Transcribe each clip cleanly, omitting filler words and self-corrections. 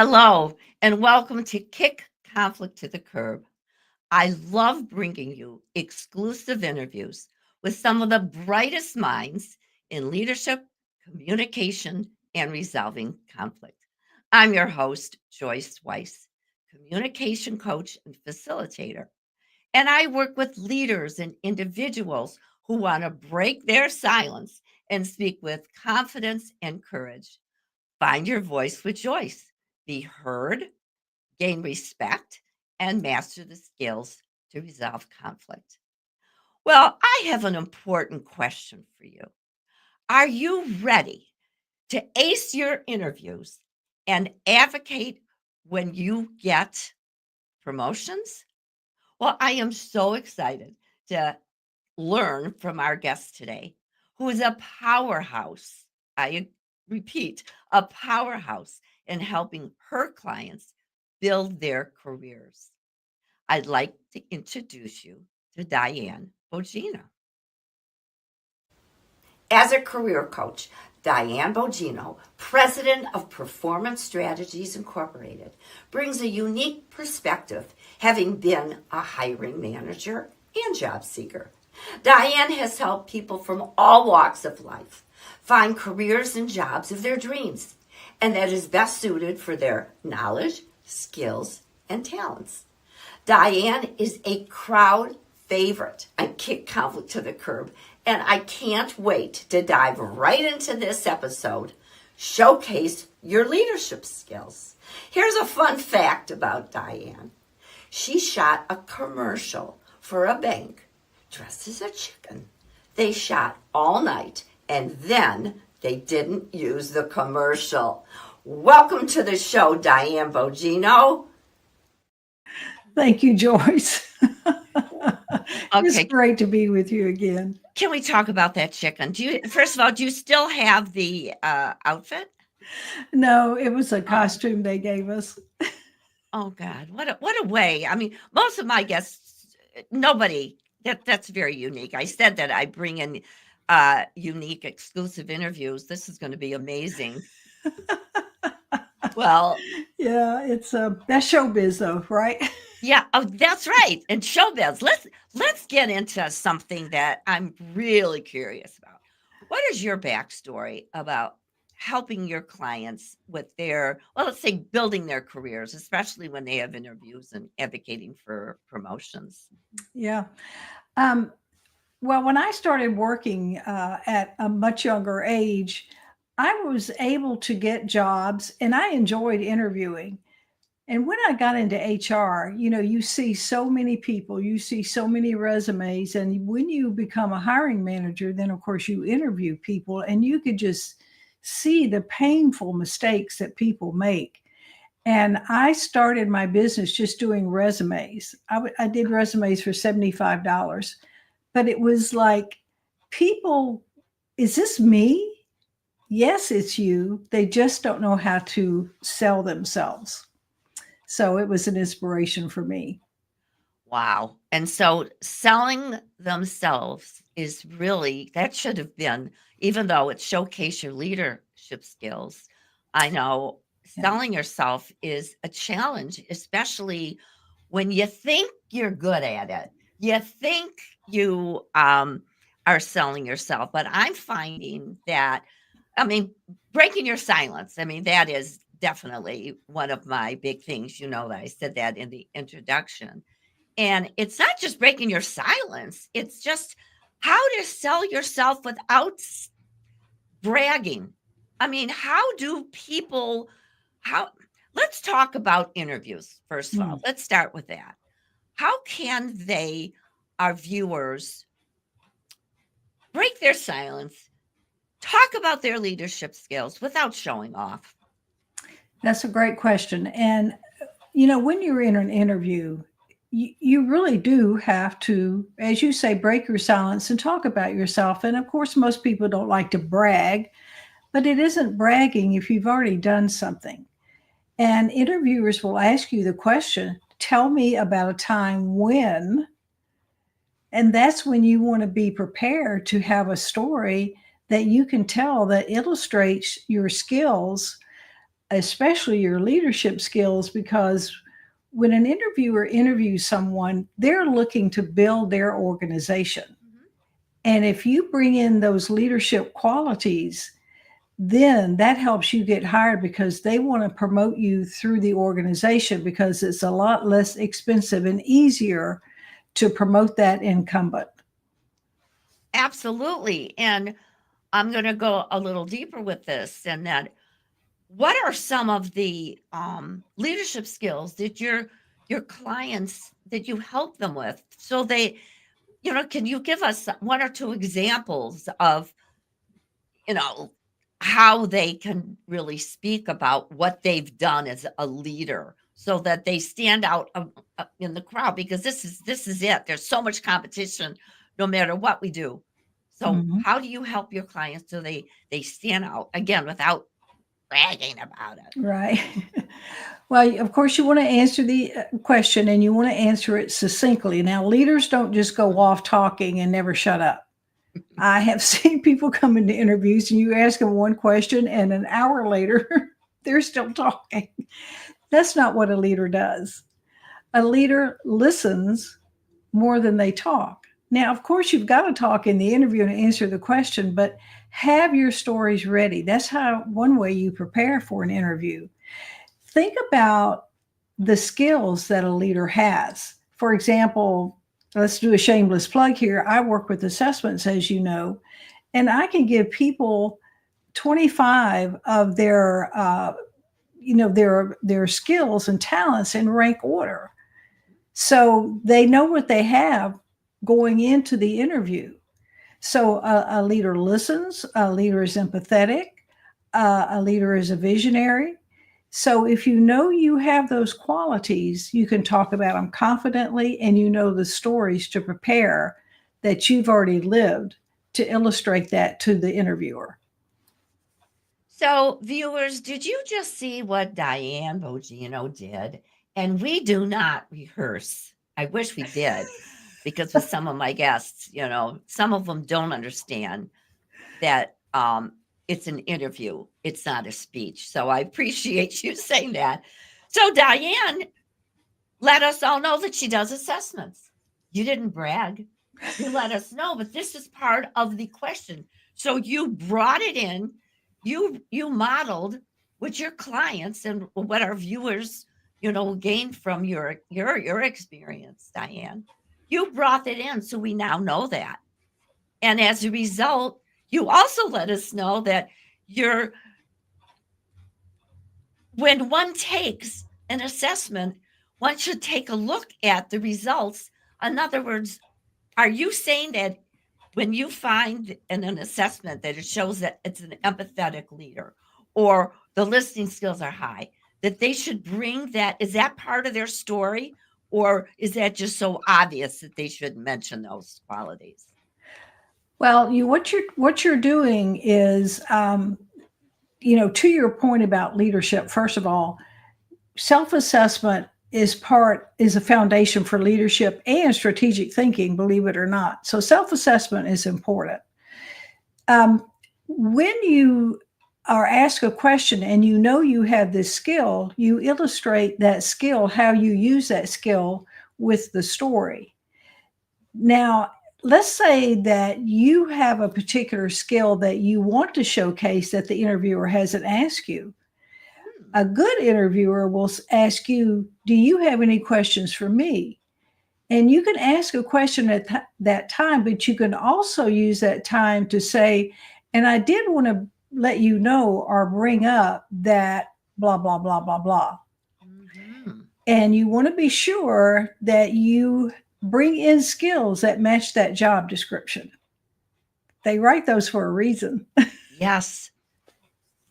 Hello, and welcome to Kick Conflict to the Curb. I love bringing you exclusive interviews with some of the brightest minds in leadership, communication, and resolving conflict. I'm your host, Joyce Weiss, communication coach and facilitator. And I work with leaders and individuals who want to break their silence and speak with confidence and courage. Find your voice with Joyce. Be heard, gain respect, and master the skills to resolve conflict. Well, I have an important question for you. Are you ready to ace your interviews and advocate when you get promotions? Well, I am so excited to learn from our guest today, who is a powerhouse. I repeat, a powerhouse in helping her clients build their careers. I'd like to introduce you to Diane Bogino. As a career coach, Diane Bogino, president of Performance Strategies Incorporated, brings a unique perspective, having been a hiring manager and job seeker. Diane has helped people from all walks of life find careers and jobs of their dreams, and that is best suited for their knowledge, skills, and talents. Diane is a crowd favorite on Kick Conflict to the Curb, and I can't wait to dive right into this episode. Showcase your leadership skills. Here's a fun fact about Diane. She shot a commercial for a bank dressed as a chicken. They shot all night, and then they didn't use the commercial. Welcome to the show, Diane Bogino. Thank you, Joyce. It's Okay, great to be with you again. can we talk about that chicken? First of all, do you still have the outfit? No, it was a costume they gave us. Oh God, what a way. I mean, most of my guests, nobody, that's very unique. I said that I bring in unique exclusive interviews. This is going to be amazing. Well, Yeah, it's that's showbiz though, right? yeah, oh, that's right. And showbiz. Let's get into something that I'm really curious about. What is your backstory about helping your clients with their, well, let's say building their careers, especially when they have interviews and advocating for promotions? Yeah. Um, well, when I started working at a much younger age, I was able to get jobs and I enjoyed interviewing. And when I got into HR, you see so many people, you see so many resumes. And when you become a hiring manager, then of course you interview people and you could just see the painful mistakes that people make. And I started my business just doing resumes. I did resumes for $75, but it was like, people, is this me? Yes, it's you. They just don't know how to sell themselves. So it was an inspiration for me. Wow. And so selling themselves is really, that should have been, even though it showcase your leadership skills, I know Yeah. selling yourself is a challenge, especially when you think you're good at it. You think you are selling yourself, but I'm finding that, I mean, breaking your silence, I mean, that is definitely one of my big things. You know, that I said that in the introduction, and it's not just breaking your silence, it's just how to sell yourself without bragging. I mean, how do people, how, let's talk about interviews first of all. Mm. Let's start with that. How can they, our viewers, break their silence, talk about their leadership skills without showing off? That's a great question. And, when you're in an interview, you really do have to, as you say, break your silence and talk about yourself. And of course, most people don't like to brag, but it isn't bragging if you've already done something. And interviewers will ask you the question, tell me about a time when, and that's when you want to be prepared to have a story that you can tell that illustrates your skills especially your leadership skills, because when an interviewer interviews someone, they're looking to build their organization. Mhm. And if you bring in those leadership qualities, then that helps you get hired because they want to promote you through the organization because it's a lot less expensive and easier to promote that incumbent. Absolutely. And I'm going to go a little deeper with this, and that what are some of the leadership skills that your clients that you help them with, so they, can you give us one or two examples of, you know, how they can really speak about what they've done as a leader so that they stand out in the crowd, because this is it. There's so much competition no matter what we do. So Mhm. how do you help your clients so they stand out again without bragging about it? Right. Well, of course, you want to answer the question and you want to answer it succinctly. Now, leaders don't just go off talking and never shut up. I have seen people come into interviews and you ask them one question, and an hour later, they're still talking. That's not what a leader does. A leader listens more than they talk. Now, of course, you've got to talk in the interview and answer the question, but have your stories ready. That's how one way you prepare for an interview. Think about the skills that a leader has. For example, let's do a shameless plug here. I work with assessments, as you know, and I can give people 25 of their skills and talents in rank order, so they know what they have going into the interview. So a leader listens, a leader is empathetic, a leader is a visionary. So if you know you have those qualities, you can talk about them confidently, and you know the stories to prepare that you've already lived to illustrate that to the interviewer. So, viewers, did you just see what Diane Bogino did? And we do not rehearse. I wish we did, because with some of my guests, some of them don't understand that it's an interview, it's not a speech. So I appreciate you saying that. So Diane let us all know that she does assessments. You didn't brag. You let us know, but this is part of the question. So you brought it in. You modeled what your clients and what our viewers, gained from your experience, Diane. You brought it in, so we now know that. And as a result, you also let us know that you're when one takes an assessment, one should take a look at the results. In other words, are you saying that when you find in an assessment that it shows that it's an empathetic leader or the listening skills are high, that they should bring that? Is that part of their story? Or is that just so obvious that they should mention those qualities? Well, what you're doing is, to your point about leadership. First of all, self-assessment is a foundation for leadership and strategic thinking, believe it or not. So self-assessment is important. um, when you are asked a question and you know you have this skill, you illustrate that skill, how you use that skill with the story. Now, let's say that you have a particular skill that you want to showcase that the interviewer hasn't asked you. Hmm. A good interviewer will ask you, do you have any questions for me? And you can ask a question at that time, but you can also use that time to say, and I did want to let you know or bring up that blah, blah, blah, blah, blah. Mhm. And you want to be sure that you bring in skills that match that job description. They write those for a reason. Yes.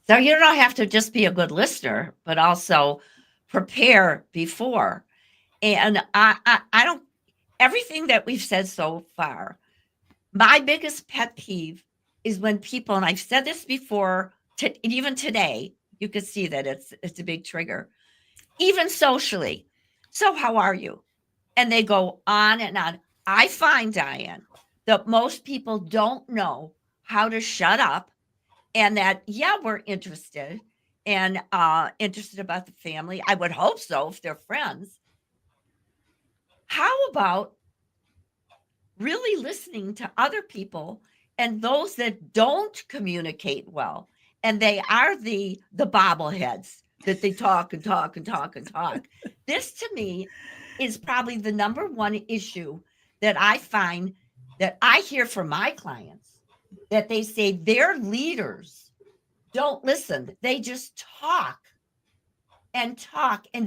So you don't have to just be a good listener, but also prepare before. And I don't, everything that we've said so far, my biggest pet peeve is when people, and I've said this before, even today, you could see that it's a big trigger, even socially. So how are you? And they go on and on. I find, Diane, that most people don't know how to shut up, and that, yeah, we're interested. and interested about the family. I would hope so if they're friends. How about really listening to other people and those that don't communicate well, and they are the bobbleheads that they talk and talk and talk and talk. This to me is probably the number one issue that I find that I hear from my clients, that they say their leaders don't listen. They just talk and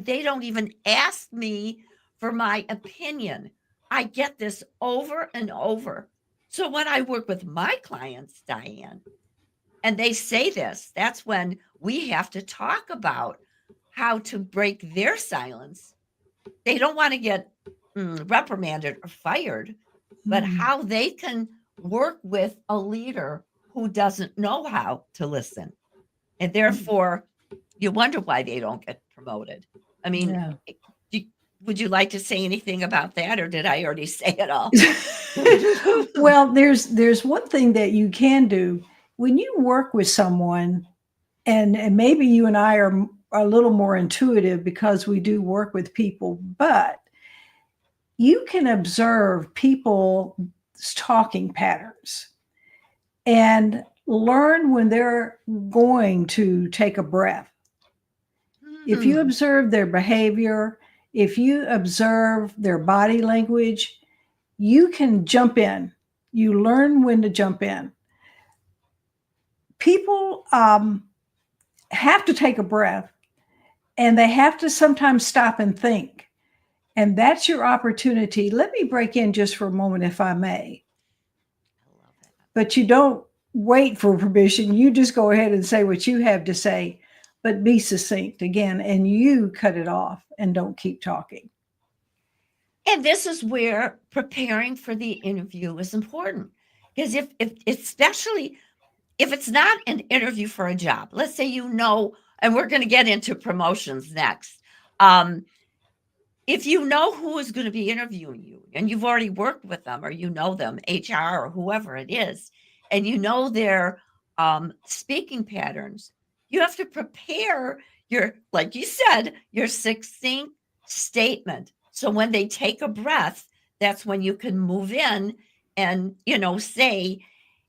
they don't even ask me for my opinion. I get this over and over. So when I work with my clients, Diane, and they say this, that's when we have to talk about how to break their silence. They don't want to get reprimanded or fired, but how they can work with a leader who doesn't know how to listen. And therefore, you wonder why they don't get promoted. I mean, Yeah. would you like to say anything about that, or did I already say it all? Well, there's one thing that you can do when you work with someone, and maybe you and I are a little more intuitive because we do work with people, but you can observe people's talking patterns and learn when they're going to take a breath. If you observe their behavior, if you observe their body language, you can jump in. You learn when to jump in. People have to take a breath, and they have to sometimes stop and think. And that's your opportunity. Let me break in just for a moment, if I may. I love it. But you don't wait for permission. You just go ahead and say what you have to say, but be succinct again, and you cut it off and don't keep talking. And this is where preparing for the interview is important, because if especially if it's not an interview for a job, let's say and we're going to get into promotions next. If you know who is going to be interviewing you and you've already worked with them, or you know them, HR or whoever it is, and you know their speaking patterns, you have to prepare like you said, your succinct statement. So when they take a breath, that's when you can move in and, say,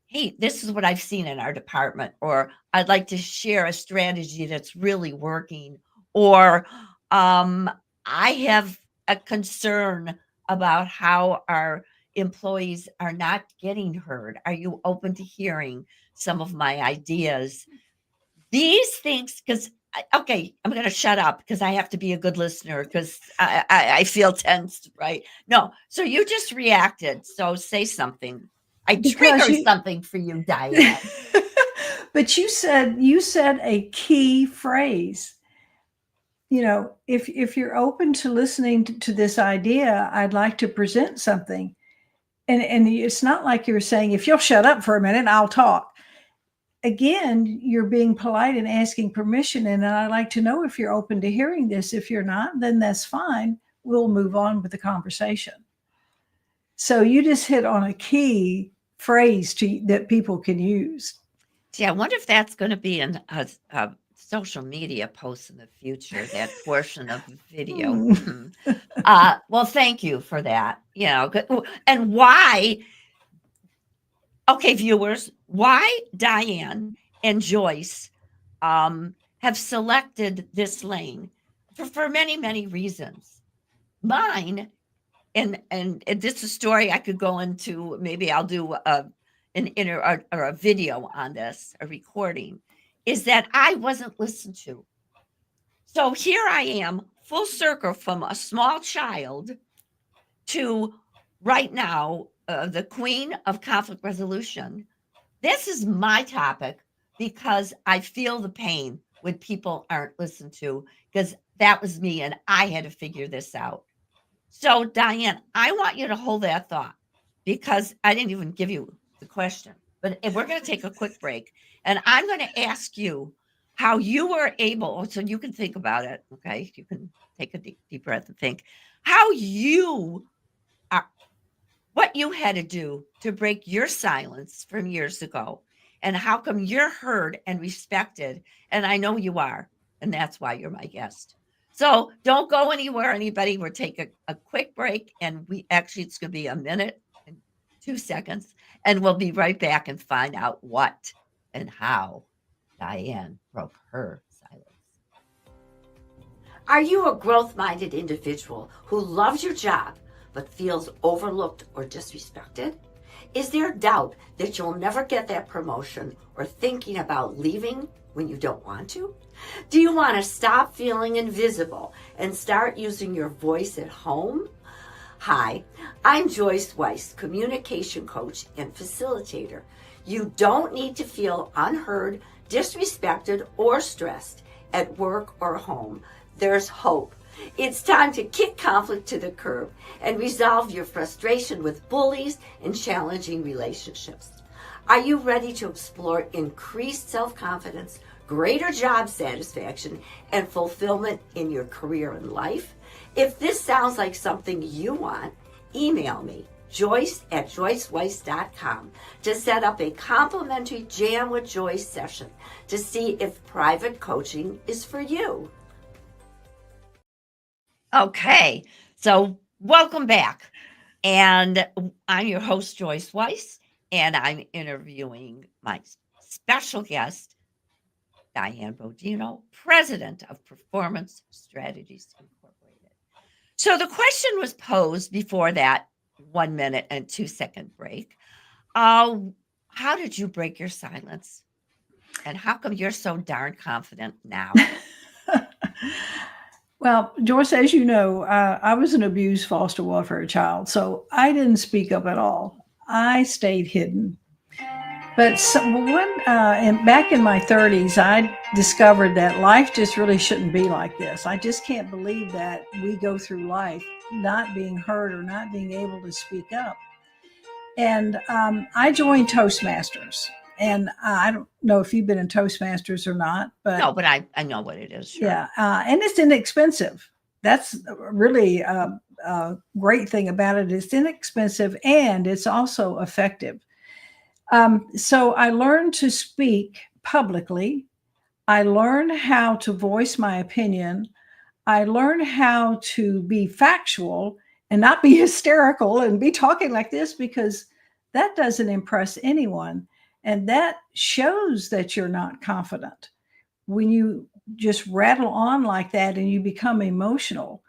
hey, this is what I've seen in our department, or I'd like to share a strategy that's really working, or I have a concern about how our employees are not getting heard. Are you open to hearing some of my ideas? These things, because okay, I'm going to shut up because I have to be a good listener, because I feel tensed, right? No, so you just reacted. So say something. I Because triggered you something for you, Diane. but you said a key phrase. If you're open to listening to this idea, I'd like to present something. And it's not like you're saying, if you'll shut up for a minute, I'll talk. Again, you're being polite and asking permission. And I'd like to know if you're open to hearing this. If you're not, then that's fine. We'll move on with the conversation. So you just hit on a key phrase that people can use. See, I wonder if that's going to be in a social media post in the future, that portion of the video. Well, thank you for that. And why, okay, viewers, why Diane and Joyce have selected this lane for many, many reasons. Mine, and this is a story I could go into. Maybe I'll do or a video on this, a recording, is that I wasn't listened to. So here I am, full circle from a small child to right now, the queen of conflict resolution. This is my topic because I feel the pain when people aren't listened to, because that was me and I had to figure this out. So, Diane, I want you to hold that thought, because I didn't even give you the question. But we're going to take a quick break, and I'm going to ask you how you were able, so you can think about it. Okay. You can take a deep breath and think how you are, what you had to do to break your silence from years ago. and how come you're heard and respected? And I know you are, and that's why you're my guest. So don't go anywhere, anybody. We'll take a quick break, and it's going to be a minute and 2 seconds, and we'll be right back and find out what and how Diane broke her silence. Are you a growth minded individual who loves your job but feels overlooked or disrespected? Is there doubt that you'll never get that promotion or thinking about leaving when you don't want to? Do you want to stop feeling invisible and start using your voice at home? Hi, I'm Joyce Weiss, communication coach and facilitator. You don't need to feel unheard, disrespected, or stressed at work or home. There's hope. It's time to kick conflict to the curb and resolve your frustration with bullies and challenging relationships. Are you ready to explore increased self-confidence, greater job satisfaction, and fulfillment in your career and life? If this sounds like something you want, email me, joyce@joyceweiss.com, to set up a complimentary Jam with Joyce session to see if private coaching is for you. Okay, so welcome back. And I'm your host, Joyce Weiss, and I'm interviewing my special guest, Diane Bogino, president of Performance Strategies Incorporated. So the question was posed before that 1 minute and 2 second break. How did you break your silence? And how come you're so darn confident now? Well, Joyce, as you know, I was an abused foster welfare child, so I didn't speak up at all. I stayed hidden. But back in my 30s, I discovered that life just really shouldn't be like this. I just can't believe that we go through life not being heard or not being able to speak up. And I joined Toastmasters. And I don't know if you've been in Toastmasters or not, but No, but I know what it is. Sure. yeah, and it's inexpensive. That's really a great thing about it. It's inexpensive and it's also effective. So I learned to speak publicly. I learned how to voice my opinion. I learned how to be factual and not be hysterical and be talking like this, because that doesn't impress anyone. And that shows that you're not confident when you just rattle on like that and you become emotional.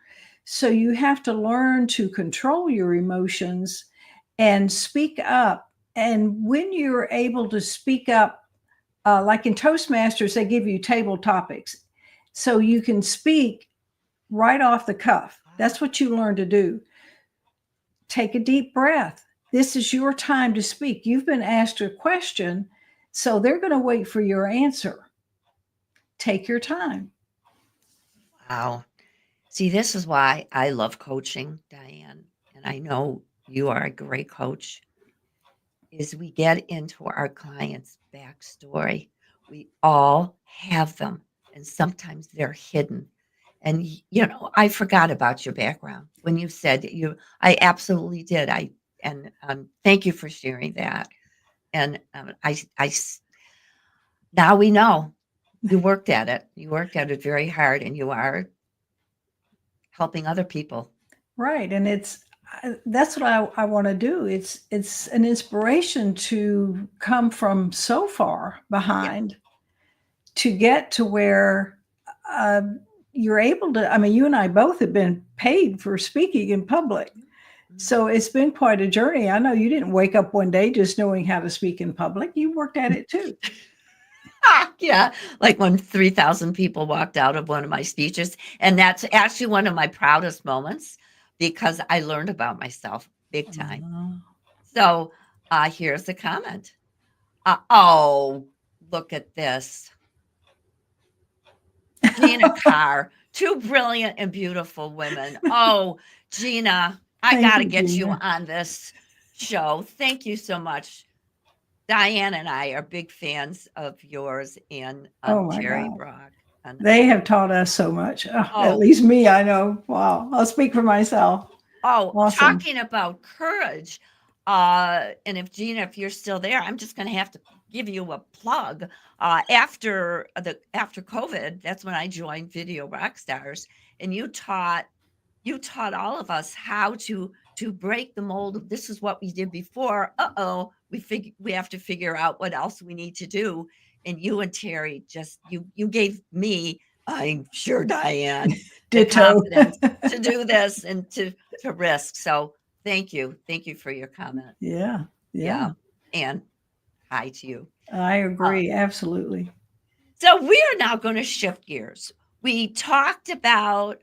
So you have to learn to control your emotions and speak up. And when you're able to speak up, like in Toastmasters, they give you table topics. So you can speak right off the cuff. That's what you learn to do. Take a deep breath. This is your time to speak. You've been asked a question, so they're going to wait for your answer. Take your time. Wow. See, this is why I love coaching, Diane, and I know you are a great coach, is we get into our clients' backstory. We all have them, and sometimes they're hidden. And I forgot about your background when you said that I absolutely did. Thank you for sharing that. And now we know you worked at it. You worked at it very hard, and you are helping other people. Right. And that's what I want to do. It's an inspiration to come from so far behind to get to where you're able to. I mean, you and I both have been paid for speaking in public. So it's been quite a journey. I know you didn't wake up one day just knowing how to speak in public. You worked at it too. Yeah, like when 3,000 people walked out of one of my speeches. And that's actually one of my proudest moments, because I learned about myself big time. So here's the comment. Oh, look at this. Gina Carr, two brilliant and beautiful women. Oh, Gina, I got to get you on this show. Thank you so much. Diane and I are big fans of yours and Jerry Brock. And they have taught us so much. At least me, I know. Wow. I'll speak for myself. Oh, awesome. Talking about courage. And if Gina, if you're still there, I'm just going to have to give you a plug. After COVID, that's when I joined Video Rockstars, and you taught all of us how to break the mold of this is what we did before. We have to figure out what else we need to do. And you and Terry just you gave me, I'm sure, Diane, the Ditto. confidence to do this and to risk. So thank you for your comment. Yeah. Yeah, Yeah. and hi to you. I Uh, agree. Absolutely. so we are now going to shift gears. We talked about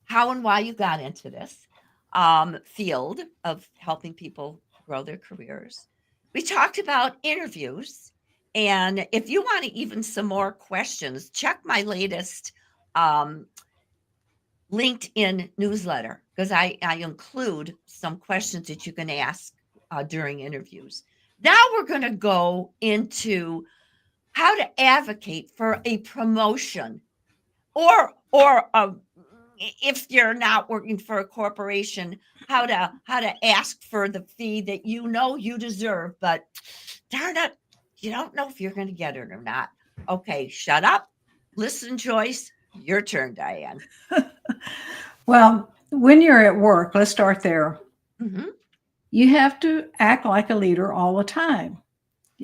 how and why you got into this field of helping people grow their careers. We talked about interviews. And if you want to even some more questions, check my latest um, LinkedIn newsletter because I include some questions that you can ask during interviews. Now we're going to go into how to advocate for a promotion or if you're not working for a corporation, how to ask for the fee that you know you deserve, but darn it, you don't know if you're going to get it or not. Okay, shut up. Listen, Joyce. Your turn, Diane. Well, when you're at work, let's start there. Mm-hmm. You have to act like a leader all the time.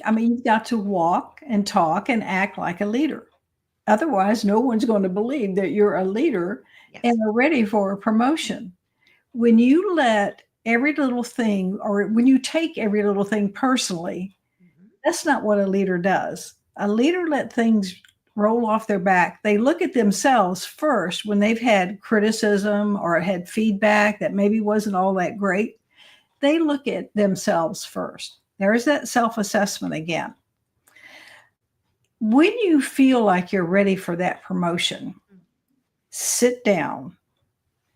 I mean, you've got to walk and talk and act like a leader. Otherwise, no one's going to believe that you're a leader Yes. and are ready for a promotion. When you let every little thing, or when you take every little thing personally, Mm-hmm. that's not what a leader does. A leader let things roll off their back. They look at themselves first when they've had criticism or had feedback that maybe wasn't all that great. They look at themselves first. There's that self assessment again. When you feel like you're ready for that promotion, sit down,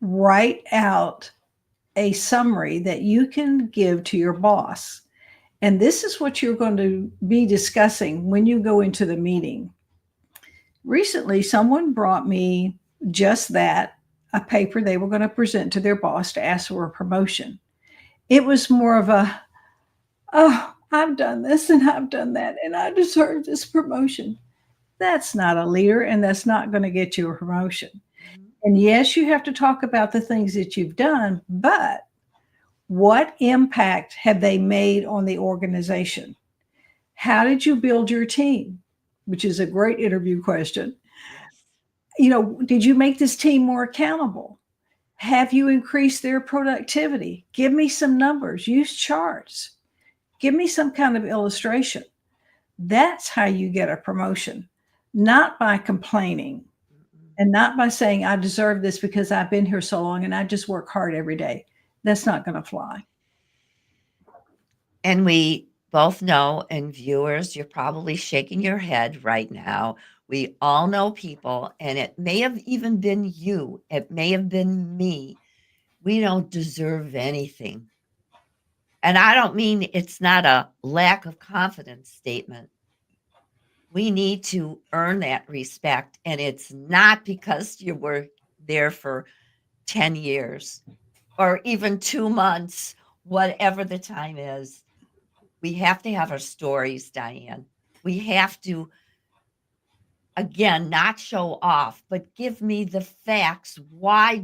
write out a summary that you can give to your boss. And this is what you're going to be discussing when you go into the meeting. Recently, someone brought me just that, a paper they were going to present to their boss to ask for a promotion. It was more of a, oh, I've done this and I've done that, and I deserve this promotion. That's not a leader, and that's not going to get you a promotion. Mm-hmm. And yes, you have to talk about the things that you've done, but what impact have they made on the organization? How did you build your team? Which is a great interview question. Yes. Did you make this team more accountable? Have you increased their productivity? Give me some numbers, use charts, give me some kind of illustration. That's how you get a promotion, not by complaining Mm-mm. and not by saying, I deserve this because I've been here so long and I just work hard every day. That's not going to fly. And we both know, and viewers, you're probably shaking your head right now. We all know people, and it may have even been you, it may have been me. We don't deserve anything. And I don't mean it's not a lack of confidence statement. We need to earn that respect, and it's not because you were there for 10 years or even 2 months, whatever the time is. We have to have our stories, Diane. We have to, again, not show off, but give me the facts. Why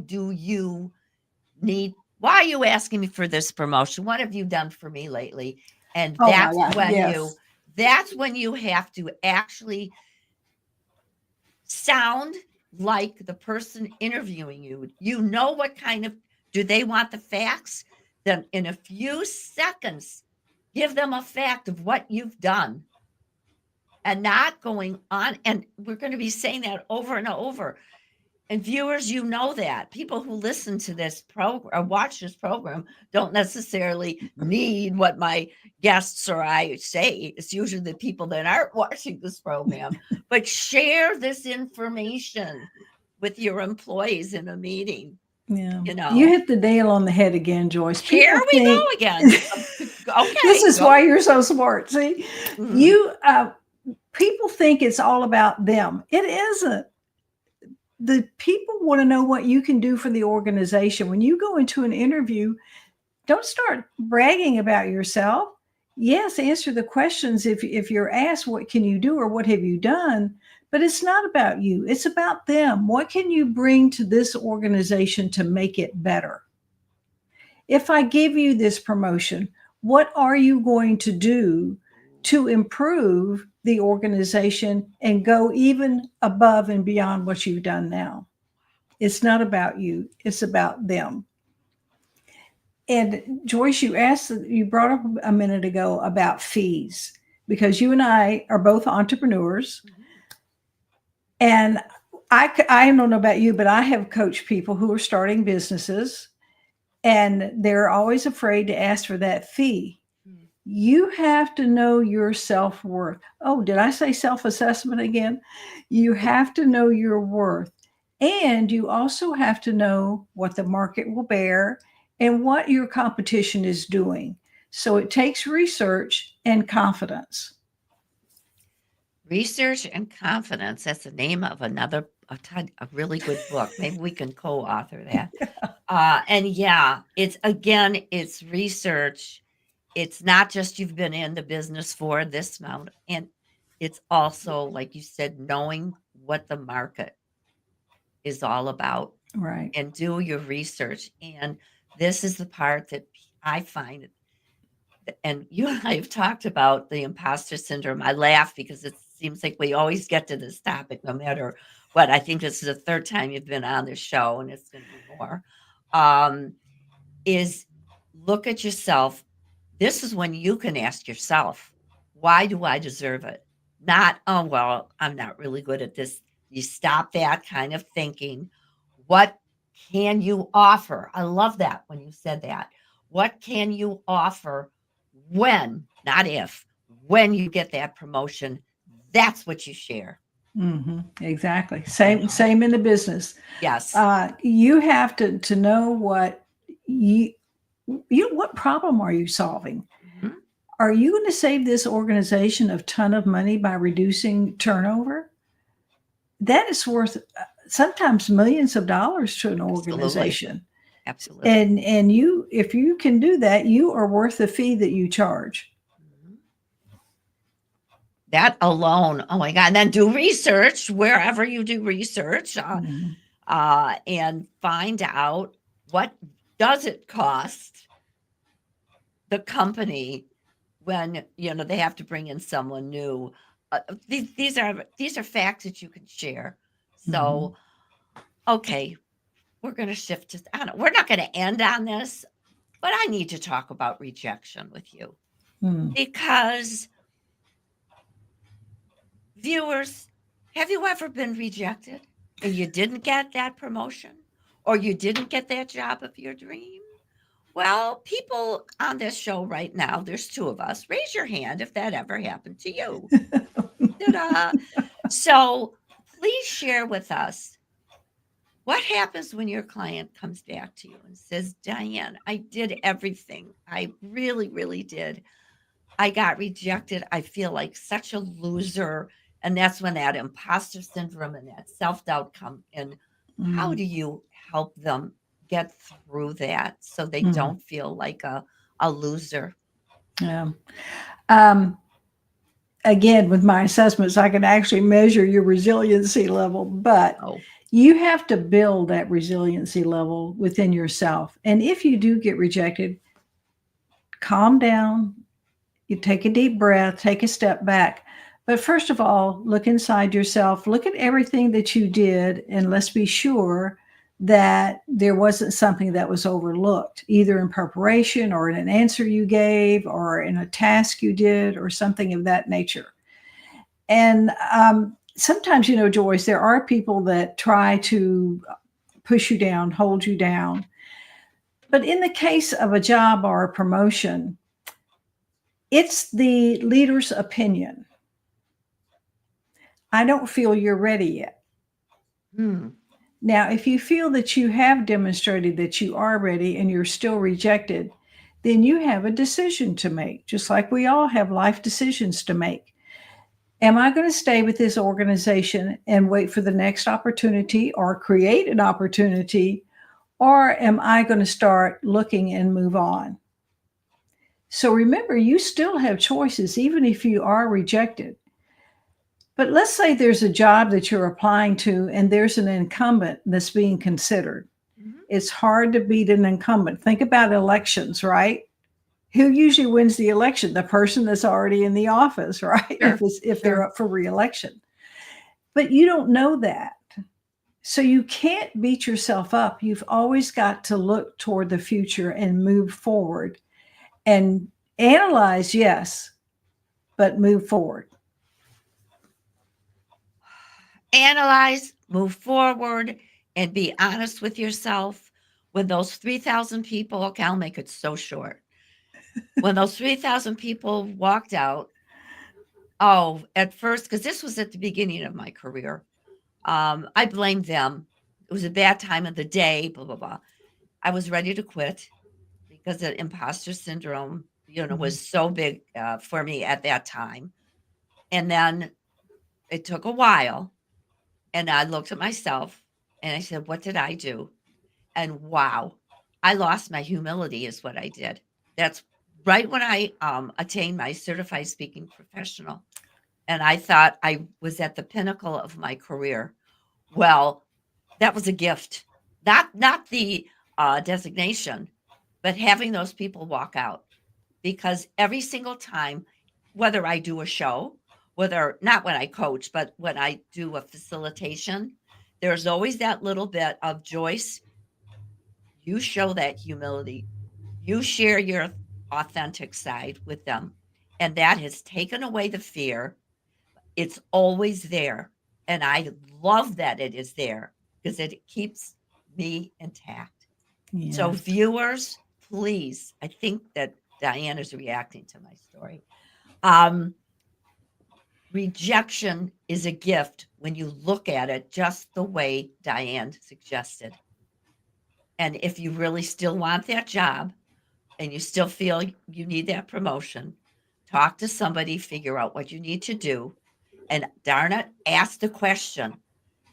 are you asking me for this promotion? What have you done for me lately? And Oh my God. Yes. that's when you have to actually sound like the person interviewing you. You know what kind of, do they want the facts? Then in a few seconds, give them a fact of what you've done and not going on. And we're going to be saying that over and over. And viewers, you know that people who listen to this program or watch this program don't necessarily need what my guests or I say. It's usually the people that aren't watching this program, but share this information with your employees in a meeting. Yeah. You You know, hit the nail on the head again, Joyce. here People we go think again. this Okay, is go. why you're so smart. See, Mhm. people think it's all about them. It isn't. The people want to know what you can do for the organization. When you go into an interview, Don't start bragging about yourself. Yes, answer the questions if you're asked, what can you do or what have you done? But it's not about you, it's about them. What can you bring to this organization to make it better? If I give you this promotion, what are you going to do to improve the organization and go even above and beyond what you've done now? It's not about you, it's about them. And Joyce, you brought up a minute ago about fees because you and I are both entrepreneurs. And I don't know about you, but I have coached people who are starting businesses and they're always afraid to ask for that fee. You have to know your self worth. Oh, did I say self assessment again? You have to know your worth. And you also have to know what the market will bear and what your competition is doing. So it takes research and confidence. Research and Confidence. That's the name of a really good book. Maybe we can co-author that. And yeah, it's research. It's not just you've been in the business for this amount, and it's also, like you said, knowing what the market is all about Right. and do your research. And this is the part that I find, and you and I have talked about the imposter syndrome. I laugh because it seems like we always get to this topic no matter what. I think this is the third time you've been on this show, and it's going to be more. Um, is look at yourself. This is when you can ask yourself, why do I deserve it? Not, oh, well, I'm not really good at this. You stop that kind of thinking. What can you offer? I love that when you said that. What can you offer when, not if, when you get that promotion? That's what you share. Exactly. You Same know? same in the business. Yes. You have to know what you what problem are you solving? Mhm. Are you going to save this organization a ton of money by reducing turnover? That is worth sometimes millions of dollars to an Absolutely. organization. Absolutely. And you, if you can do that, you are worth the fee that you charge. Mhm. That alone, oh my God. And then do research wherever you do research, Mhm. and find out what does it cost the company when they have to bring in someone new. These are facts that you can share. So, Mhm. okay, we're going to shift to, I don't know, we're not going to end on this, but I need to talk about rejection with you Mm. because viewers, have you ever been rejected and you didn't get that promotion or you didn't get that job of your dream? Well, people on this show right now, there's two of us. Raise your hand if that ever happened to you. Ta-da. So please share with us what happens when your client comes back to you and says, Diane, I did everything. I really, really did. I got rejected. I feel like such a loser. And that's when that imposter syndrome and that self doubt come in. How Mm. do you help them get through that so they Mm. don't feel like a loser? Yeah. Um, Again, with my assessments, I can actually measure your resiliency level, but Oh, you have to build that resiliency level within yourself. And if you do get rejected, calm down, you take a deep breath, take a step back. But first of all, look inside yourself, look at everything that you did, and let's be sure that there wasn't something that was overlooked, either in preparation or in an answer you gave or in a task you did or something of that nature. And sometimes, Joyce, there are people that try to push you down, hold you down. But in the case of a job or a promotion, it's the leader's opinion. I don't feel you're ready yet. hmm. Now, if you feel that you have demonstrated that you are ready and you're still rejected, then you have a decision to make, just like we all have life decisions to make. Am I going to stay with this organization and wait for the next opportunity or create an opportunity? or am I going to start looking and move on? So remember, you still have choices, even if you are rejected. But let's say there's a job that you're applying to and there's an incumbent that's being considered. Mhm. It's hard to beat an incumbent. Think about elections, right? Who usually wins the election? The person that's already in the office, right? Sure, If they're sure. up for reelection. But you don't know that. So you can't beat yourself up. You've always got to look toward the future and move forward and analyze, yes, but move forward. Analyze, move forward, and be honest with yourself. When those 3,000 people, okay, I'll make it so short. When those 3,000 people walked out, oh, at first, because this was at the beginning of my career, I blamed them. It was a bad time of the day, blah, blah, blah. I was ready to quit because the imposter syndrome, Mhm. was so big for me at that time. And then it took a while. And I looked at myself and I said, what did I do? And wow, I lost my humility, is what I did. That's right when I attained my certified speaking professional. And I thought I was at the pinnacle of my career. Well, that was a gift, not the designation, but having those people walk out. Because every single time, whether I do a show, whether not when I coach, but when I do a facilitation, there's always that little bit of Joyce, you show that humility. You share your authentic side with them. And that has taken away the fear. It's always there. And I love that it is there because it keeps me intact. So, Yeah. viewers, please, I think that Diane is reacting to my story. Um, Rejection is a gift when you look at it just the way Diane suggested. And if you really still want that job and you still feel you need that promotion, talk to somebody, figure out what you need to do, and darn it, ask the question.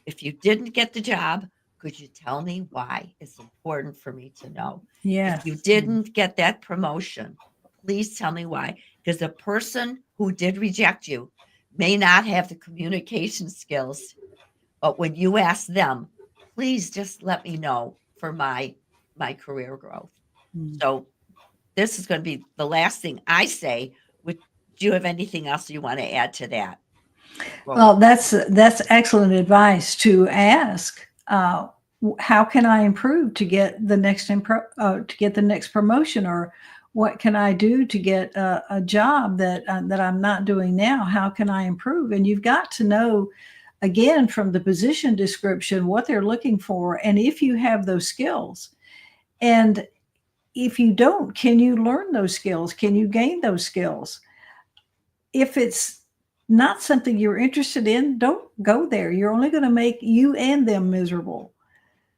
If you didn't get the job, could you tell me why? It's important for me to know. If you Yes. didn't get that promotion, please tell me why. Because the person who did reject you may not have the communication skills, but when you ask them, please just let me know for my career growth. Mm. So this is going to be the last thing I say. Would do you have anything else you want to add to that? Well, Well, that's excellent advice to ask. How can I improve to get the to get the next promotion, or what can I do to get a job that I'm not doing now? How can I improve? And you've got to know again from the position description what they're looking for, and if you have those skills. And if you don't, can you learn those skills? Can you gain those skills? If it's not something you're interested in, don't go there. You're only going to make you and them miserable.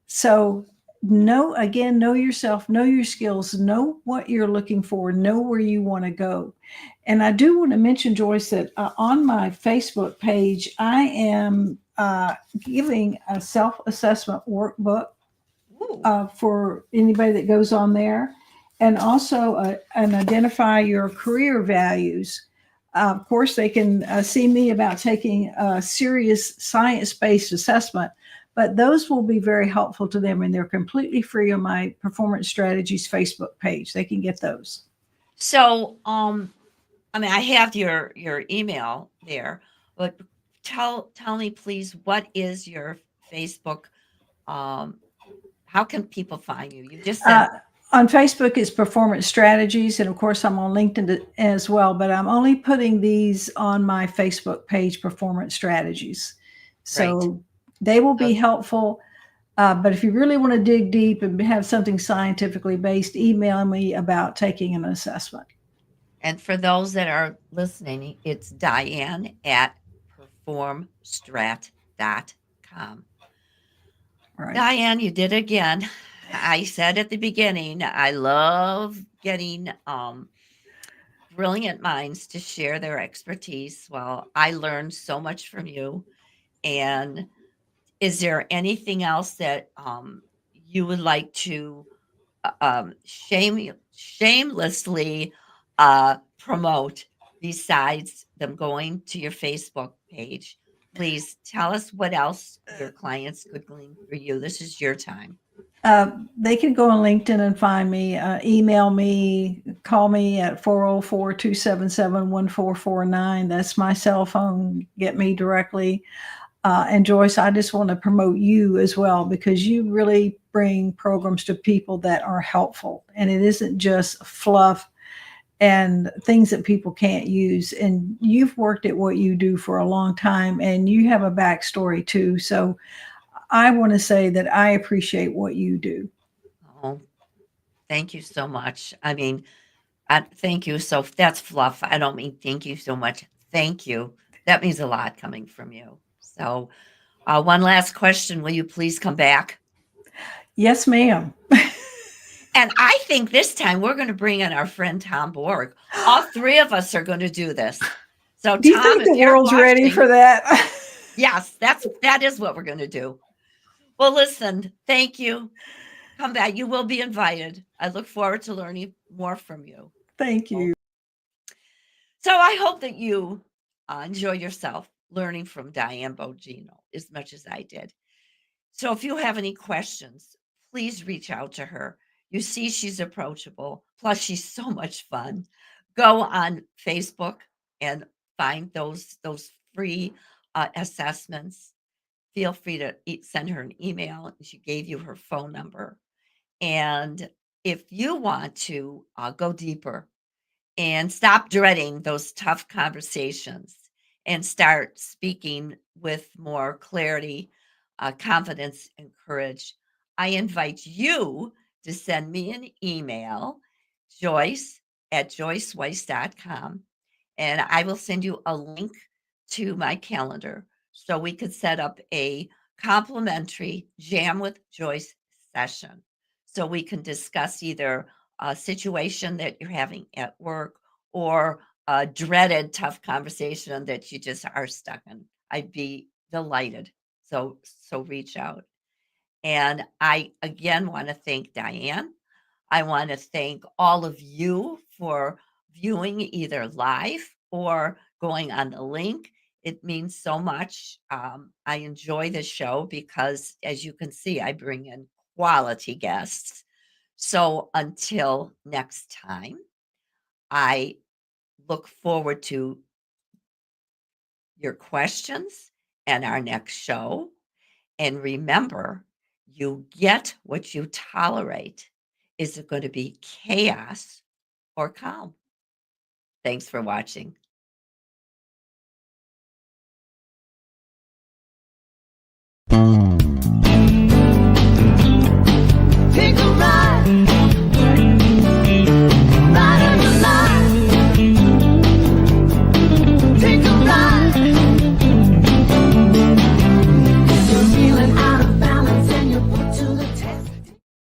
So, know yourself, know your skills, know what you're looking for, know where you want to go. And I do want to mention, Joyce, that on my Facebook page, I am giving a self assessment workbook ooh, for anybody that goes on there, and also an identify your career values. Of course, they can see me about taking a serious science based assessment, but those will be very helpful to them, and they're completely free on my Performance Strategies Facebook page. They can get those. so I mean, I have your email there, but tell me please, what is your Facebook? Um, how can people find you? You just said Uh, on Facebook, it's Performance Strategies, and of course, I'm on LinkedIn as well. But I'm only putting these on my Facebook page, Performance Strategies. right. So they will be So, helpful. But if you really want to dig deep and have something scientifically based, email me about taking an assessment. and for those that are listening, it's Diane at performstrat.com. Right. Diane, you did it again. I said at the beginning, I love getting brilliant minds to share their expertise. Well, I learned so much from you. And is there anything else that you would like to shamelessly promote besides them going to your Facebook page, please tell us what else your clients could glean for you. This is your time. They can go on LinkedIn and find me, email me, call me at 404-277-1449. That's my cell phone. Get me directly. And Joyce, I just want to promote you as well because you really bring programs to people that are helpful. And it isn't just fluff and things that people can't use. And you've worked at what you do for a long time and you have a backstory too. So I want to say that I appreciate what you do. Oh, thank you so much. I mean, thank you. So that's fluff. I don't mean thank you so much. Thank you. That means a lot coming from you. So, one last question. Will you please come back? Yes, ma'am. And I think this time we're going to bring in our friend Tom Borg. All three of us are going to do this. So, Do you Tom, think the if you're world's ready watching, for that? yes, that is what we're going to do. Well, listen, thank you. Come back. You will be invited. I look forward to learning more from you. Thank you. So I hope that you enjoy yourself learning from Diane Bogino as much as I did. So if you have any questions, please reach out to her. You see, she's approachable. Plus, she's so much fun. Go on Facebook and find those free assessments. Feel free to send her an email. She gave you her phone number. And if you want to go deeper and stop dreading those tough conversations and start speaking with more clarity, confidence, and courage, I invite you to send me an email, Joyce at joyceweiss.com, and I will send you a link to my calendar so we could set up a complimentary Jam with Joyce session so we can discuss either a situation that you're having at work or a dreaded tough conversation that you just are stuck in. I'd be delighted. So reach out. And I again want to thank Diane. I want to thank all of you for viewing either live or going on the link. It means so much. I enjoy the show because, as you can see, I bring in quality guests. So until next time, I look forward to your questions and our next show. And remember, you get what you tolerate. Is it going to be chaos or calm? Thanks for watching.